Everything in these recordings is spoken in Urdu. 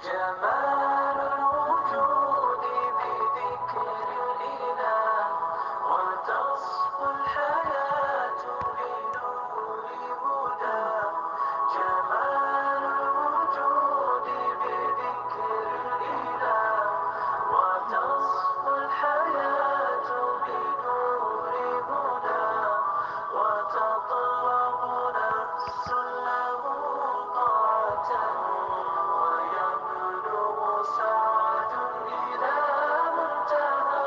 جمال الوجود بذكر الإله وتصفو الحياة بنور هدى. جمال الوجود بذكر الإله وتصفو الحياة بنور هدى. وتطلب نفس له طاعة ويبلغ سعد إلى منتهى.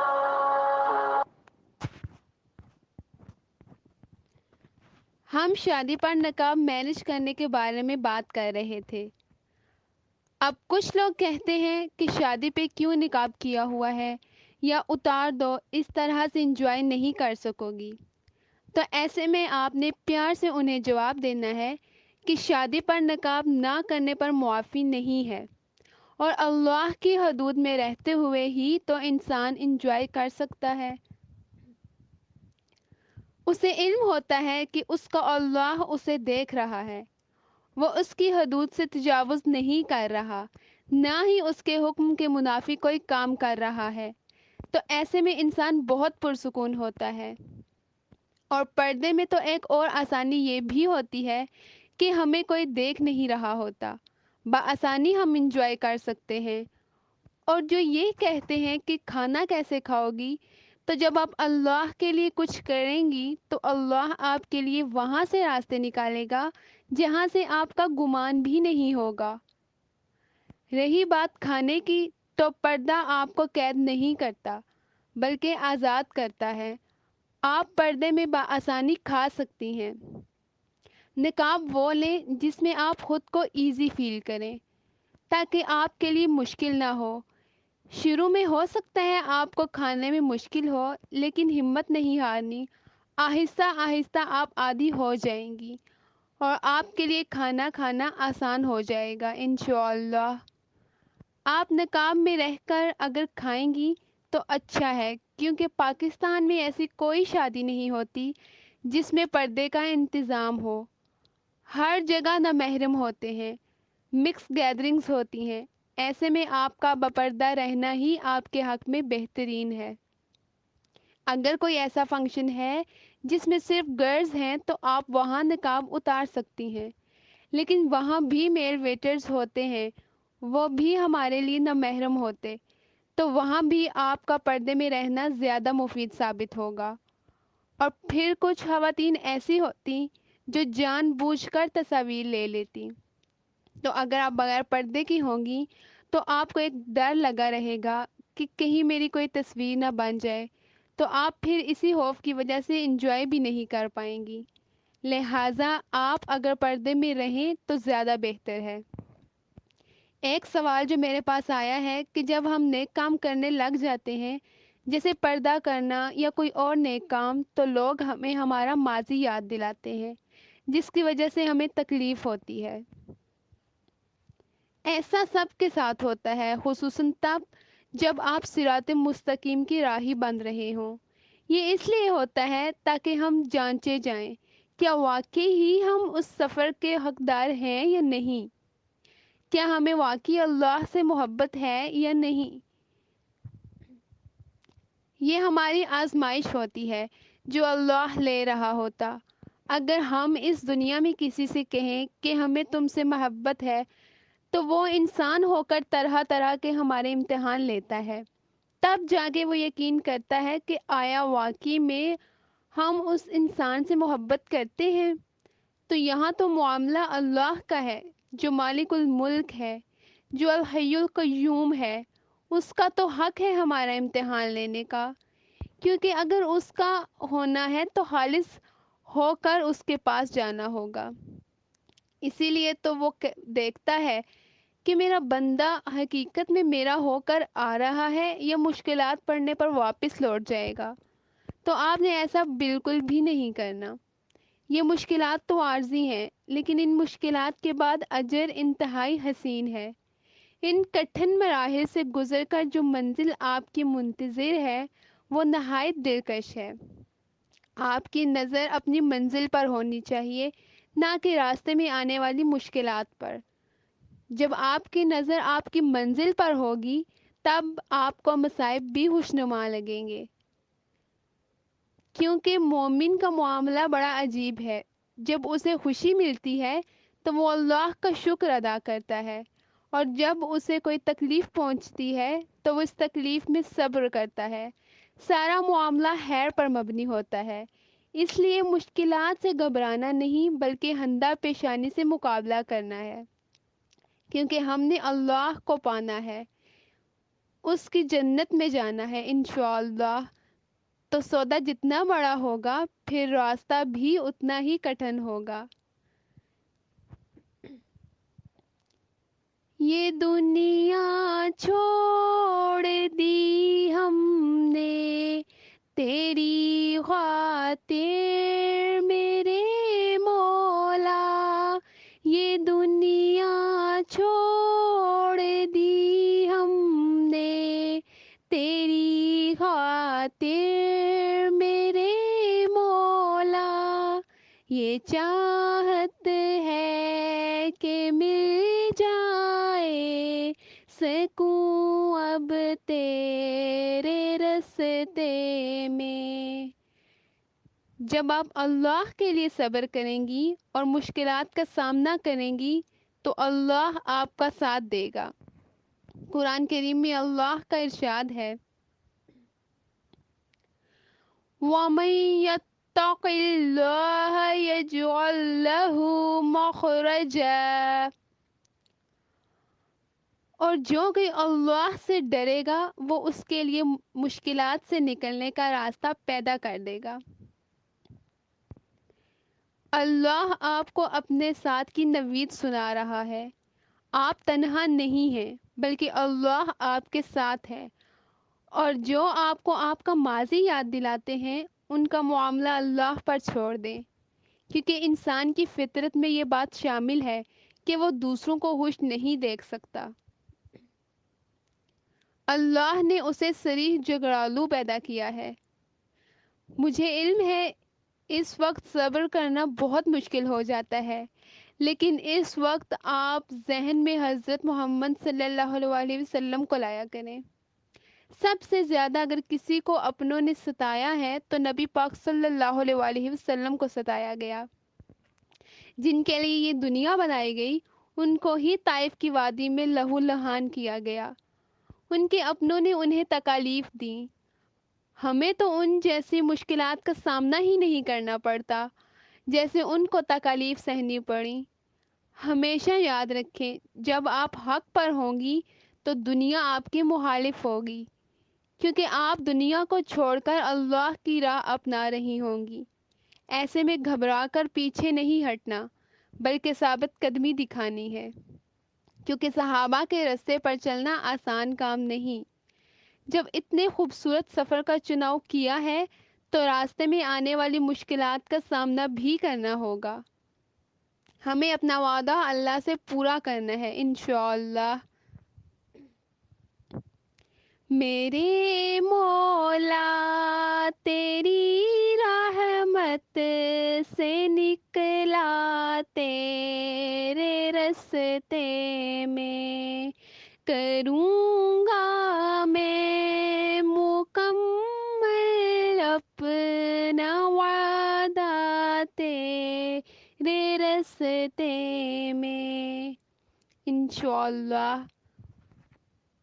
ہم شادی پر نقاب مینج کرنے کے بارے میں بات کر رہے تھے۔ اب کچھ لوگ کہتے ہیں کہ شادی پہ کیوں نقاب کیا ہوا ہے، یا اتار دو، اس طرح سے انجوائے نہیں کر سکو گی۔ تو ایسے میں آپ نے پیار سے انہیں جواب دینا ہے کہ شادی پر نقاب نہ کرنے پر معافی نہیں ہے، اور اللہ کی حدود میں رہتے ہوئے ہی تو انسان انجوائے کر سکتا ہے۔ اسے علم ہوتا ہے کہ اس کا اللہ اسے دیکھ رہا ہے، وہ اس کی حدود سے تجاوز نہیں کر رہا، نہ ہی اس کے حکم کے منافی کوئی کام کر رہا ہے۔ تو ایسے میں انسان بہت پرسکون ہوتا ہے۔ اور پردے میں تو ایک اور آسانی یہ بھی ہوتی ہے کہ ہمیں کوئی دیکھ نہیں رہا ہوتا، بآسانی ہم انجوائے کر سکتے ہیں۔ اور جو یہ کہتے ہیں کہ کھانا کیسے کھاؤ گی، تو جب آپ اللہ کے لیے کچھ کریں گی تو اللہ آپ کے لیے وہاں سے راستے نکالے گا جہاں سے آپ کا گمان بھی نہیں ہوگا۔ رہی بات کھانے کی، تو پردہ آپ کو قید نہیں کرتا بلکہ آزاد کرتا ہے۔ آپ پردے میں بآسانی کھا سکتی ہیں۔ نقاب وہ لیں جس میں آپ خود کو ایزی فیل کریں، تاکہ آپ کے لیے مشکل نہ ہو۔ شروع میں ہو سکتا ہے آپ کو کھانے میں مشکل ہو، لیکن ہمت نہیں ہارنی۔ آہستہ آہستہ آپ عادی ہو جائیں گی، اور آپ کے لیے کھانا کھانا آسان ہو جائے گا انشاءاللہ۔ آپ نقاب میں رہ کر اگر کھائیں گی تو اچھا ہے، کیونکہ پاکستان میں ایسی کوئی شادی نہیں ہوتی جس میں پردے کا انتظام ہو۔ ہر جگہ نامحرم ہوتے ہیں، مکس گیدرنگز ہوتی ہیں۔ ایسے میں آپ کا باپردہ رہنا ہی آپ کے حق میں بہترین ہے۔ اگر کوئی ایسا فنکشن ہے جس میں صرف گرلز ہیں تو آپ وہاں نقاب اتار سکتی ہیں، لیکن وہاں بھی میل ویٹرز ہوتے ہیں، وہ بھی ہمارے لیے نامحرم ہوتے، تو وہاں بھی آپ کا پردے میں رہنا زیادہ مفید ثابت ہوگا۔ اور پھر کچھ خواتین ایسی ہوتی جو جان بوجھ کر تصاویر لے لیتی، تو اگر آپ بغیر پردے کی ہوں گی تو آپ کو ایک ڈر لگا رہے گا کہ کہیں میری کوئی تصویر نہ بن جائے، تو آپ پھر اسی خوف کی وجہ سے انجوائے بھی نہیں کر پائیں گی۔ لہٰذا آپ اگر پردے میں رہیں تو زیادہ بہتر ہے۔ ایک سوال جو میرے پاس آیا ہے کہ جب ہم نیک کام کرنے لگ جاتے ہیں، جیسے پردہ کرنا یا کوئی اور نیک کام، تو لوگ ہمیں ہمارا ماضی یاد دلاتے ہیں، جس کی وجہ سے ہمیں تکلیف ہوتی ہے۔ ایسا سب کے ساتھ ہوتا ہے، خصوصاً تب جب آپ صراط مستقیم کی راہی بن رہے ہوں۔ یہ اس لیے ہوتا ہے تاکہ ہم جانچے جائیں، کیا واقعی ہی ہم اس سفر کے حقدار ہیں یا نہیں؟ کیا ہمیں واقعی اللہ سے محبت ہے یا نہیں؟ یہ ہماری آزمائش ہوتی ہے جو اللہ لے رہا ہوتا۔ اگر ہم اس دنیا میں کسی سے کہیں کہ ہمیں تم سے محبت ہے، تو وہ انسان ہو کر طرح طرح کے ہمارے امتحان لیتا ہے، تب جا کے وہ یقین کرتا ہے کہ آیا واقعی میں ہم اس انسان سے محبت کرتے ہیں۔ تو یہاں تو معاملہ اللہ کا ہے، جو مالک الملک ہے، جو الحی القیوم ہے۔ اس کا تو حق ہے ہمارا امتحان لینے کا، کیونکہ اگر اس کا ہونا ہے تو خالص ہو کر اس کے پاس جانا ہوگا۔ اسی لیے تو وہ دیکھتا ہے کہ میرا بندہ حقیقت میں میرا ہو کر آ رہا ہے یا مشکلات پڑنے پر واپس لوٹ جائے گا۔ تو آپ نے ایسا بالکل بھی نہیں کرنا۔ یہ مشکلات تو عارضی ہیں، لیکن ان مشکلات کے بعد اجر انتہائی حسین ہے۔ ان کٹھن مراحل سے گزر کر جو منزل آپ کی منتظر ہے وہ نہایت دلکش ہے۔ آپ کی نظر اپنی منزل پر ہونی چاہیے، نہ کہ راستے میں آنے والی مشکلات پر۔ جب آپ کی نظر آپ کی منزل پر ہوگی تب آپ کو مصائب بھی خوشنما لگیں گے، کیونکہ مومن کا معاملہ بڑا عجیب ہے۔ جب اسے خوشی ملتی ہے تو وہ اللہ کا شکر ادا کرتا ہے، اور جب اسے کوئی تکلیف پہنچتی ہے تو وہ اس تکلیف میں صبر کرتا ہے۔ سارا معاملہ خیر پر مبنی ہوتا ہے، اس لیے مشکلات سے گھبرانا نہیں بلکہ ہندا پیشانی سے مقابلہ کرنا ہے، کیونکہ ہم نے اللہ کو پانا ہے، اس کی جنت میں جانا ہے انشاءاللہ۔ تو سودا جتنا بڑا ہوگا پھر راستہ بھی اتنا ہی کٹھن ہوگا۔ یہ دنیا چھوڑ دی ہم نے تیری خاطر میرے مولا، یہ دنیا چھوڑ دی ہم نے تیری خاطر میرے مولا، یہ چاہت ہے کہ مل جائے سکون اب تیرے راستے میں۔ جب آپ اللہ کے لیے صبر کریں گی اور مشکلات کا سامنا کریں گی تو اللہ آپ کا ساتھ دے گا۔ قرآن کریم میں اللہ کا ارشاد ہے، وَمَن يَتَّقِ اللَّهَ يَجْعَل لَّهُ مَخْرَجًا، اور جو کوئی اللہ سے ڈرے گا وہ اس کے لیے مشکلات سے نکلنے کا راستہ پیدا کر دے گا۔ اللہ آپ کو اپنے ساتھ کی نوید سنا رہا ہے، آپ تنہا نہیں ہیں بلکہ اللہ آپ کے ساتھ ہے، اور جو آپ کو آپ کا ماضی یاد دلاتے ہیں ان کا معاملہ اللہ پر چھوڑ دیں، کیونکہ انسان کی فطرت میں یہ بات شامل ہے کہ وہ دوسروں کو خوش نہیں دیکھ سکتا۔ اللہ نے اسے صریح جھگڑالو پیدا کیا ہے۔ مجھے علم ہے اس وقت صبر کرنا بہت مشکل ہو جاتا ہے، لیکن اس وقت آپ ذہن میں حضرت محمد صلی اللہ علیہ وسلم کو لایا کریں۔ سب سے زیادہ اگر کسی کو اپنوں نے ستایا ہے تو نبی پاک صلی اللہ علیہ وسلم کو ستایا گیا، جن کے لیے یہ دنیا بنائی گئی ان کو ہی طائف کی وادی میں لہو لہان کیا گیا، ان کے اپنوں نے انہیں تکالیف دیں۔ ہمیں تو ان جیسی مشکلات کا سامنا ہی نہیں کرنا پڑتا جیسے ان کو تکالیف سہنی پڑیں۔ ہمیشہ یاد رکھیں، جب آپ حق پر ہوں گی تو دنیا آپ کی مخالف ہوگی، کیونکہ آپ دنیا کو چھوڑ کر اللہ کی راہ اپنا رہی ہوں گی۔ ایسے میں گھبرا کر پیچھے نہیں ہٹنا بلکہ ثابت قدمی دکھانی ہے، کیونکہ صحابہ کے رستے پر چلنا آسان کام نہیں۔ جب اتنے خوبصورت سفر کا چناؤ کیا ہے تو راستے میں آنے والی مشکلات کا سامنا بھی کرنا ہوگا۔ ہمیں اپنا وعدہ اللہ سے پورا کرنا ہے انشاءاللہ۔ میرے مولا تیری رحمت سے نکلا تیرے راستے میں، کروں گا میں مکمل اپنا وعدہ تیرے راستے میں انشاءاللہ۔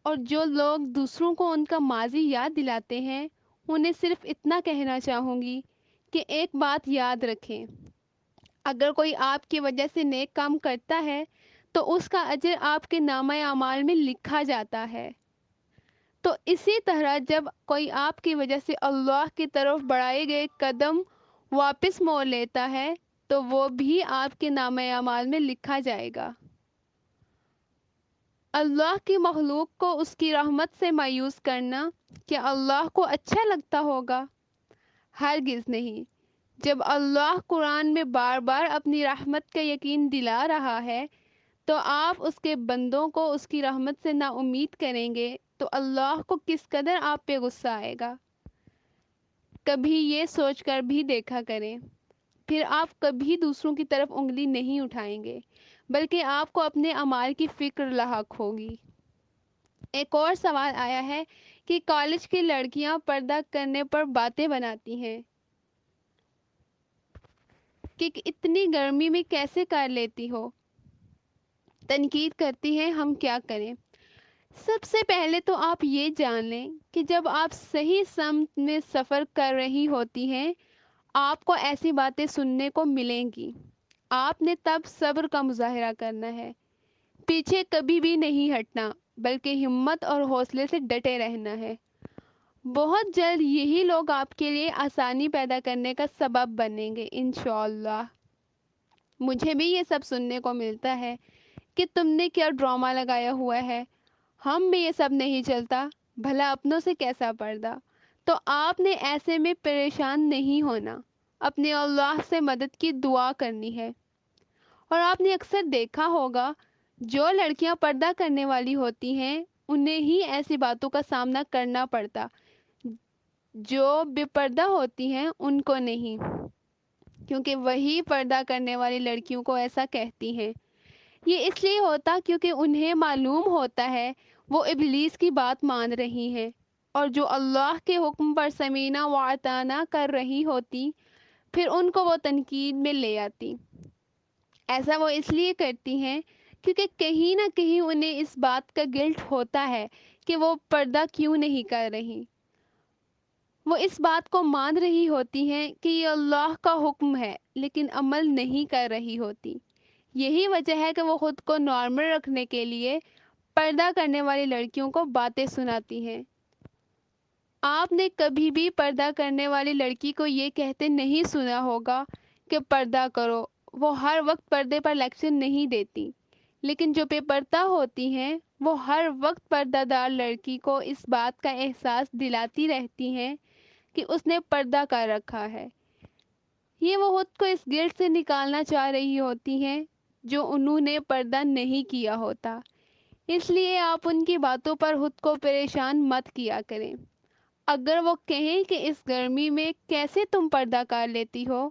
اور جو لوگ دوسروں کو ان کا ماضی یاد دلاتے ہیں انہیں صرف اتنا کہنا چاہوں گی کہ ایک بات یاد رکھیں، اگر کوئی آپ کی وجہ سے نیک کام کرتا ہے تو اس کا اجر آپ کے نامہ اعمال میں لکھا جاتا ہے، تو اسی طرح جب کوئی آپ کی وجہ سے اللہ کی طرف بڑھائے گئے قدم واپس موڑ لیتا ہے تو وہ بھی آپ کے نامہ اعمال میں لکھا جائے گا۔ اللہ کی مخلوق کو اس کی رحمت سے مایوس کرنا کیا اللہ کو اچھا لگتا ہوگا؟ ہرگز نہیں۔ جب اللہ قرآن میں بار بار اپنی رحمت کا یقین دلا رہا ہے تو آپ اس کے بندوں کو اس کی رحمت سے نا امید کریں گے تو اللہ کو کس قدر آپ پہ غصہ آئے گا۔ کبھی یہ سوچ کر بھی دیکھا کریں، پھر آپ کبھی دوسروں کی طرف انگلی نہیں اٹھائیں گے بلکہ آپ کو اپنے اعمال کی فکر لاحق ہوگی۔ ایک اور سوال آیا ہے کہ کالج کی لڑکیاں پردہ کرنے پر باتیں بناتی ہیں کہ اتنی گرمی میں کیسے کر لیتی ہو، تنقید کرتی ہیں، ہم کیا کریں؟ سب سے پہلے تو آپ یہ جان لیں کہ جب آپ صحیح سمت میں سفر کر رہی ہوتی ہیں آپ کو ایسی باتیں سننے کو ملیں گی۔ آپ نے تب صبر کا مظاہرہ کرنا ہے، پیچھے کبھی بھی نہیں ہٹنا، بلکہ ہمت اور حوصلے سے ڈٹے رہنا ہے۔ بہت جلد یہی لوگ آپ کے لیے آسانی پیدا کرنے کا سبب بنیں گے انشاءاللہ۔ مجھے بھی یہ سب سننے کو ملتا ہے کہ تم نے کیا ڈرامہ لگایا ہوا ہے، ہم میں یہ سب نہیں چلتا، بھلا اپنوں سے کیسا پردہ۔ تو آپ نے ایسے میں پریشان نہیں ہونا، اپنے اللہ سے مدد کی دعا کرنی ہے۔ اور آپ نے اکثر دیکھا ہوگا جو لڑکیاں پردہ کرنے والی ہوتی ہیں انہیں ہی ایسی باتوں کا سامنا کرنا پڑتا، جو بے پردہ ہوتی ہیں ان کو نہیں، کیونکہ وہی پردہ کرنے والی لڑکیوں کو ایسا کہتی ہیں۔ یہ اس لیے ہوتا کیونکہ انہیں معلوم ہوتا ہے وہ ابلیس کی بات مان رہی ہیں، اور جو اللہ کے حکم پر سمعنا و اطعنا کر رہی ہوتی پھر ان کو وہ تنقید میں لے آتی۔ ایسا وہ اس لیے کرتی ہیں کیونکہ کہیں نہ کہیں انہیں اس بات کا گلٹ ہوتا ہے کہ وہ پردہ کیوں نہیں کر رہی۔ وہ اس بات کو مان رہی ہوتی ہیں کہ یہ اللہ کا حکم ہے لیکن عمل نہیں کر رہی ہوتی۔ یہی وجہ ہے کہ وہ خود کو نارمل رکھنے کے لیے پردہ کرنے والی لڑکیوں کو باتیں سناتی ہیں۔ آپ نے کبھی بھی پردہ کرنے والی لڑکی کو یہ کہتے نہیں سنا ہوگا کہ پردہ کرو۔ وہ ہر وقت پردے پر لیکچر نہیں دیتی، لیکن جو بے پردہ ہوتی ہیں وہ ہر وقت پردہ دار لڑکی کو اس بات کا احساس دلاتی رہتی ہیں کہ اس نے پردہ کر رکھا ہے۔ یہ وہ خود کو اس گلٹ سے نکالنا چاہ رہی ہوتی ہیں جو انہوں نے پردہ نہیں کیا ہوتا۔ اس لیے آپ ان کی باتوں پر خود کو پریشان مت کیا کریں۔ اگر وہ کہیں کہ اس گرمی میں کیسے تم پردہ کر لیتی ہو،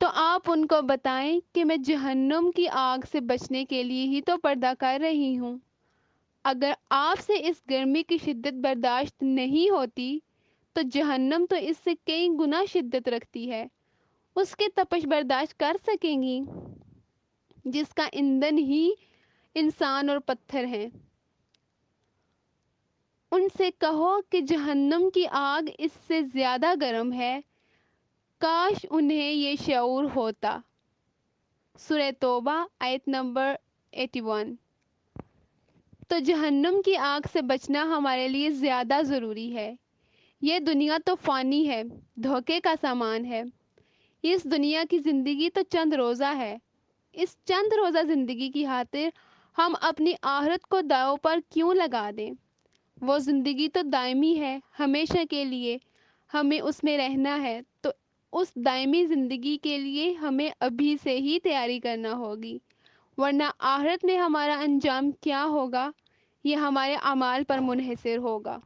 تو آپ ان کو بتائیں کہ میں جہنم کی آگ سے بچنے کے لیے ہی تو پردہ کر رہی ہوں۔ اگر آپ سے اس گرمی کی شدت برداشت نہیں ہوتی تو جہنم تو اس سے کئی گنا شدت رکھتی ہے، اس کی تپش برداشت کر سکیں گی جس کا ایندھن ہی انسان اور پتھر ہیں۔ ان سے کہو کہ جہنم کی آگ اس سے زیادہ گرم ہے، کاش انہیں یہ شعور ہوتا۔ سورہ توبہ آیت نمبر 81۔ تو جہنم کی آگ سے بچنا ہمارے لیے زیادہ ضروری ہے۔ یہ دنیا تو فانی ہے، دھوکے کا سامان ہے۔ اس دنیا کی زندگی تو چند روزہ ہے۔ اس چند روزہ زندگی کی خاطر ہم اپنی آخرت کو داؤ پر کیوں لگا دیں؟ وہ زندگی تو دائمی ہے، ہمیشہ کے لیے ہمیں اس میں رہنا ہے، تو اس دائمی زندگی کے لیے ہمیں ابھی سے ہی تیاری کرنا ہوگی، ورنہ آخرت میں ہمارا انجام کیا ہوگا یہ ہمارے اعمال پر منحصر ہوگا۔